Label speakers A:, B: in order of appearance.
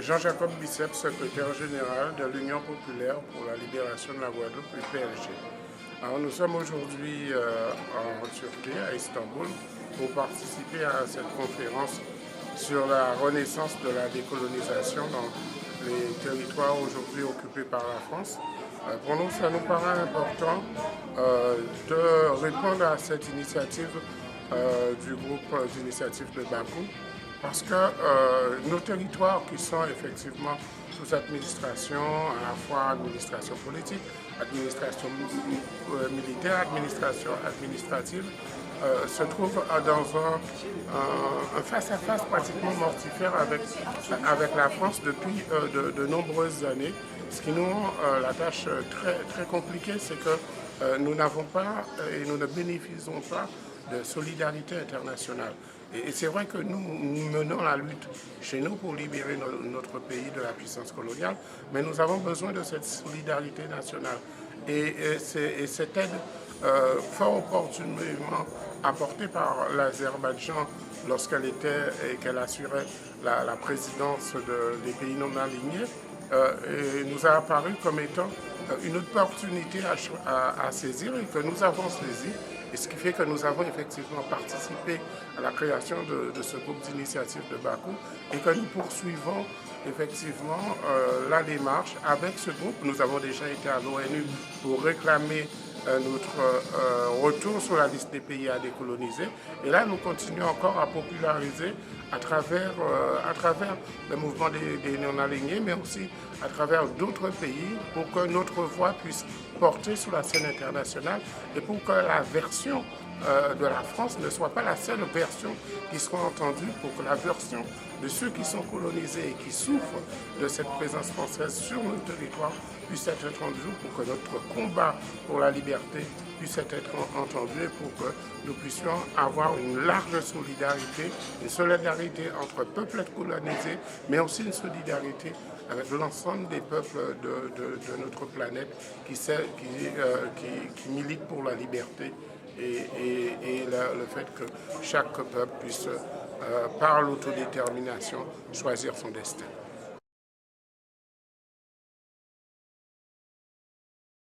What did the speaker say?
A: Jean-Jacob Bicep, secrétaire général de l'Union populaire pour la libération de la Guadeloupe, UPLG. Alors, nous sommes aujourd'hui en Turquie, à Istanbul, pour participer à cette conférence sur la renaissance de la décolonisation dans les territoires aujourd'hui occupés par la France. Pour nous, ça nous paraît important de répondre à cette initiative du groupe d'initiative de Bakou, parce que nos territoires qui sont effectivement sous administration, à la fois administration politique, administration militaire, administration administrative, se trouvent dans un face-à-face pratiquement mortifère avec la France depuis de nombreuses années. Ce qui nous rend la tâche très compliquée, c'est que nous n'avons pas et nous ne bénéficions pas de solidarité internationale. Et c'est vrai que nous menons la lutte chez nous pour libérer notre pays de la puissance coloniale, mais nous avons besoin de cette solidarité nationale. Et cette aide fort opportunément apportée par l'Azerbaïdjan qu'elle assurait la présidence des pays non alignés, nous a apparu comme étant une opportunité à saisir et que nous avons saisi. Et ce qui fait que nous avons effectivement participé à la création de ce groupe d'initiative de Bakou et que nous poursuivons effectivement la démarche avec ce groupe. Nous avons déjà été à l'ONU pour réclamer notre retour sur la liste des pays à décoloniser. Et là, nous continuons encore à populariser à travers le mouvement des non-alignés, mais aussi à travers d'autres pays pour que notre voix puisse porter sur la scène internationale et pour que la version de la France ne soit pas la seule version qui soit entendue, pour que la version de ceux qui sont colonisés et qui souffrent de cette présence française sur nos territoires puisse être entendue, pour que notre combat pour la liberté puisse être entendu et pour que nous puissions avoir une large solidarité, une solidarité entre peuples colonisés, mais aussi une solidarité avec l'ensemble des peuples de notre planète qui militent pour la liberté et le fait que chaque peuple puisse, par l'autodétermination, choisir son destin.